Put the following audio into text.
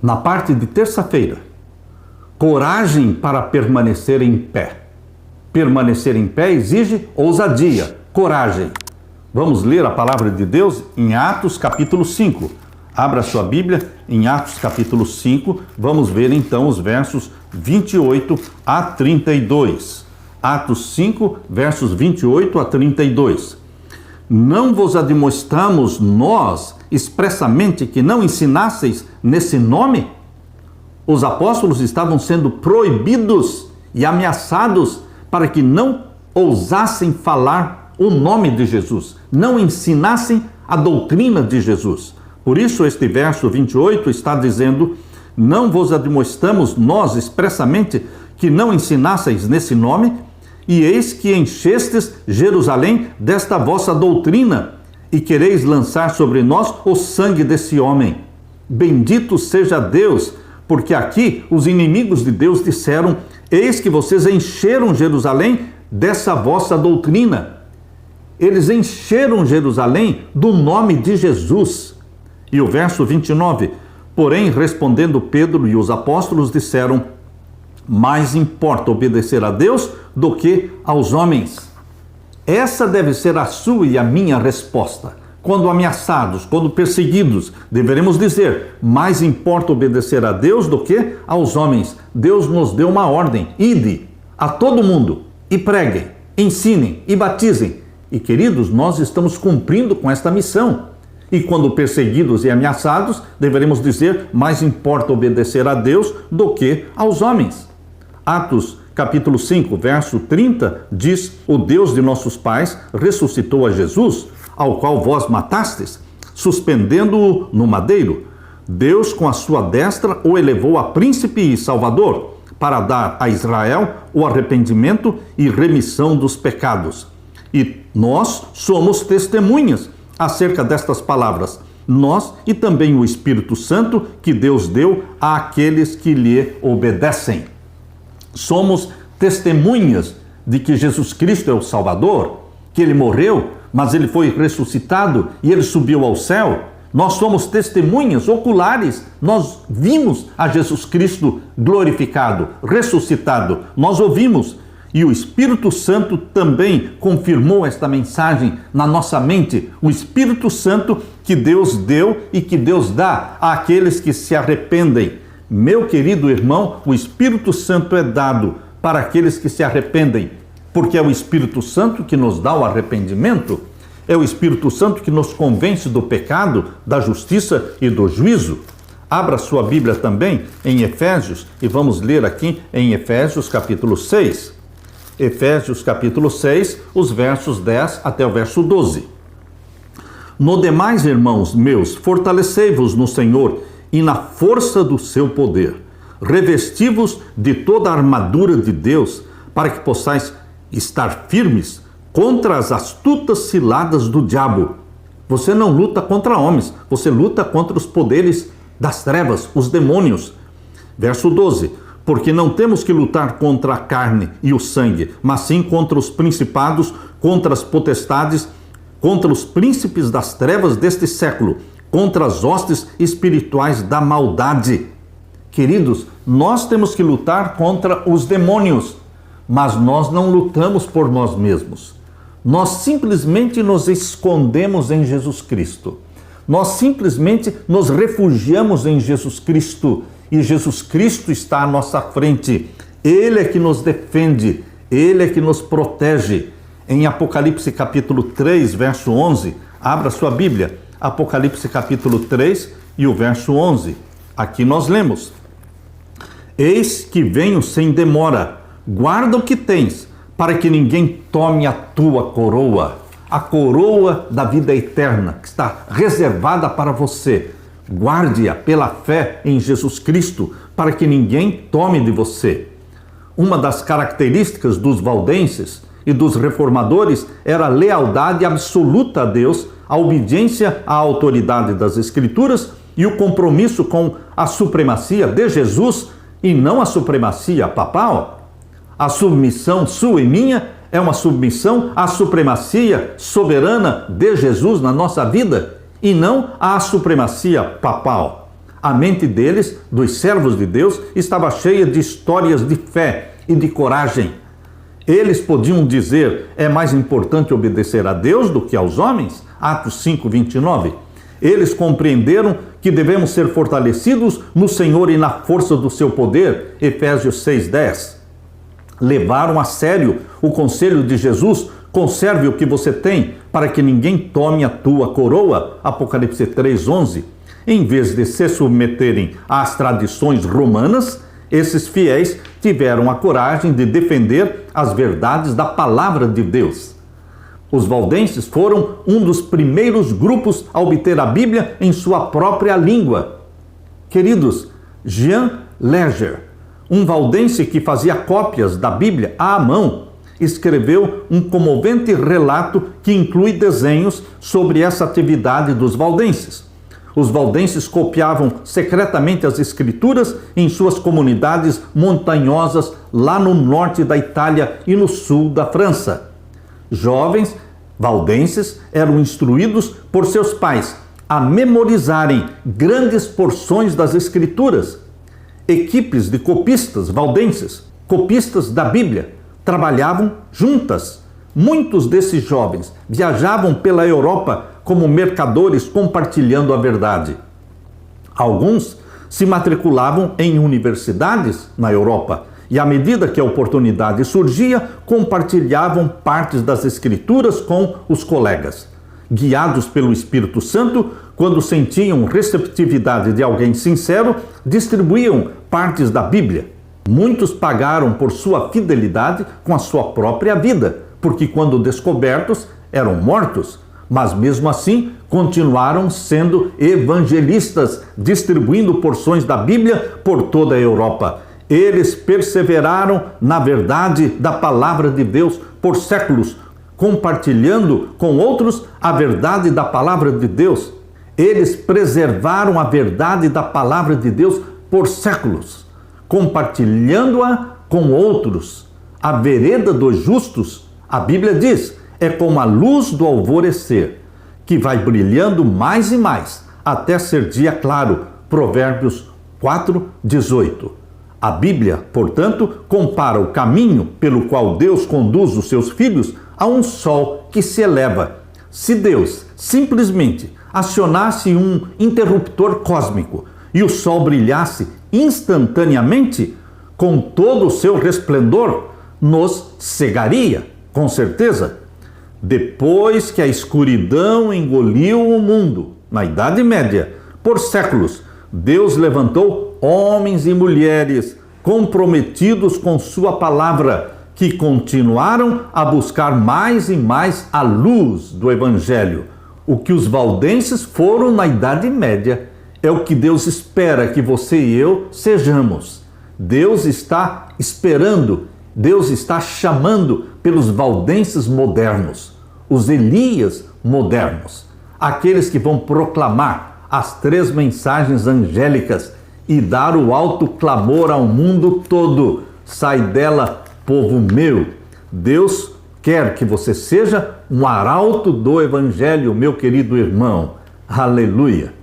na parte de terça-feira. Coragem para permanecer em pé. Permanecer em pé exige ousadia, coragem. Vamos ler a palavra de Deus em Atos capítulo 5. Abra sua Bíblia em Atos capítulo 5. Vamos ver então os versos 28 a 32. Atos 5, versos 28 a 32. Não vos admoestamos nós expressamente que não ensinasseis nesse nome? Os apóstolos estavam sendo proibidos e ameaçados para que não ousassem falar o nome de Jesus, não ensinassem a doutrina de Jesus. Por isso este verso 28 está dizendo: não vos admoestamos nós expressamente que não ensinasseis nesse nome, e eis que enchestes Jerusalém desta vossa doutrina, e quereis lançar sobre nós o sangue desse homem. Bendito seja Deus, porque aqui os inimigos de Deus disseram: eis que vocês encheram Jerusalém dessa vossa doutrina. Eles encheram Jerusalém do nome de Jesus. E o verso 29, porém, respondendo Pedro e os apóstolos disseram: mais importa obedecer a Deus do que aos homens. Essa deve ser a sua e a minha resposta. Quando ameaçados, quando perseguidos, deveremos dizer: mais importa obedecer a Deus do que aos homens. Deus nos deu uma ordem: ide a todo mundo e preguem, ensinem e batizem. E queridos, nós estamos cumprindo com esta missão. E quando perseguidos e ameaçados, deveremos dizer: mais importa obedecer a Deus do que aos homens. Atos capítulo 5, verso 30 diz: o Deus de nossos pais ressuscitou a Jesus, ao qual vós matastes, suspendendo-o no madeiro. Deus com a sua destra o elevou a príncipe e salvador, para dar a Israel o arrependimento e remissão dos pecados. E nós somos testemunhas acerca destas palavras, nós e também o Espírito Santo que Deus deu àqueles que lhe obedecem. Somos testemunhas de que Jesus Cristo é o Salvador, que Ele morreu, mas Ele foi ressuscitado e Ele subiu ao céu. Nós somos testemunhas oculares, nós vimos a Jesus Cristo glorificado, ressuscitado, nós ouvimos. E o Espírito Santo também confirmou esta mensagem na nossa mente. O Espírito Santo que Deus deu e que Deus dá àqueles que se arrependem. Meu querido irmão, o Espírito Santo é dado para aqueles que se arrependem, porque é o Espírito Santo que nos dá o arrependimento, é o Espírito Santo que nos convence do pecado, da justiça e do juízo. Abra sua Bíblia também em Efésios e vamos ler aqui em Efésios capítulo 6. Efésios capítulo 6, os versos 10 até o verso 12. No demais, irmãos meus, fortalecei-vos no Senhor e na força do seu poder. Revesti-vos de toda a armadura de Deus, para que possais estar firmes contra as astutas ciladas do diabo. Você não luta contra homens, você luta contra os poderes das trevas, os demônios. Verso 12. Porque não temos que lutar contra a carne e o sangue, mas sim contra os principados, contra as potestades, contra os príncipes das trevas deste século, contra as hostes espirituais da maldade. Queridos, nós temos que lutar contra os demônios, mas nós não lutamos por nós mesmos. Nós simplesmente nos escondemos em Jesus Cristo. Nós simplesmente nos refugiamos em Jesus Cristo. E Jesus Cristo está à nossa frente. Ele é que nos defende, Ele é que nos protege. Em Apocalipse capítulo 3, verso 11, abra sua Bíblia. Apocalipse capítulo 3 e o verso 11. Aqui nós lemos: eis que venho sem demora, guarda o que tens, para que ninguém tome a tua coroa. A coroa da vida eterna, que está reservada para você. Guarde-a pela fé em Jesus Cristo, para que ninguém tome de você. Uma das características dos valdenses e dos reformadores era a lealdade absoluta a Deus, a obediência à autoridade das Escrituras e o compromisso com a supremacia de Jesus e não a supremacia papal. A submissão sua e minha é uma submissão à supremacia soberana de Jesus na nossa vida e não à supremacia papal. A mente deles, dos servos de Deus, estava cheia de histórias de fé e de coragem. Eles podiam dizer: é mais importante obedecer a Deus do que aos homens? Atos 5:29. Eles compreenderam que devemos ser fortalecidos no Senhor e na força do seu poder. Efésios 6:10. Levaram a sério o conselho de Jesus: conserve o que você tem, para que ninguém tome a tua coroa. Apocalipse 3:11. Em vez de se submeterem às tradições romanas, esses fiéis tiveram a coragem de defender as verdades da palavra de Deus. Os valdenses foram um dos primeiros grupos a obter a Bíblia em sua própria língua. Queridos, Jean Leger, um valdense que fazia cópias da Bíblia à mão, escreveu um comovente relato que inclui desenhos sobre essa atividade dos valdenses. Os valdenses copiavam secretamente as escrituras em suas comunidades montanhosas lá no norte da Itália e no sul da França. Jovens valdenses eram instruídos por seus pais a memorizarem grandes porções das escrituras. Equipes de copistas valdenses, copistas da Bíblia, trabalhavam juntas. Muitos desses jovens viajavam pela Europa como mercadores compartilhando a verdade. Alguns se matriculavam em universidades na Europa e, à medida que a oportunidade surgia, compartilhavam partes das Escrituras com os colegas. Guiados pelo Espírito Santo, quando sentiam receptividade de alguém sincero, distribuíam partes da Bíblia. Muitos pagaram por sua fidelidade com a sua própria vida, porque quando descobertos eram mortos, mas mesmo assim continuaram sendo evangelistas, distribuindo porções da Bíblia por toda a Europa. Eles perseveraram na verdade da palavra de Deus por séculos, compartilhando com outros a verdade da palavra de Deus. Eles preservaram a verdade da palavra de Deus por séculos, compartilhando-a com outros. A vereda dos justos, a Bíblia diz, é como a luz do alvorecer, que vai brilhando mais e mais, até ser dia claro. Provérbios 4:18. A Bíblia, portanto, compara o caminho pelo qual Deus conduz os seus filhos a um sol que se eleva. Se Deus simplesmente acionasse um interruptor cósmico e o sol brilhasse instantaneamente com todo o seu resplendor, nos cegaria, com certeza. Depois que a escuridão engoliu o mundo, na Idade Média, por séculos, Deus levantou homens e mulheres comprometidos com sua palavra, que continuaram a buscar mais e mais a luz do Evangelho. O que os valdenses foram na Idade Média é o que Deus espera que você e eu sejamos. Deus está esperando, Deus está chamando pelos valdenses modernos, os Elias modernos, aqueles que vão proclamar as 3 mensagens angélicas e dar o alto clamor ao mundo todo: sai dela, povo meu. Deus quer que você seja um arauto do Evangelho, meu querido irmão. Aleluia!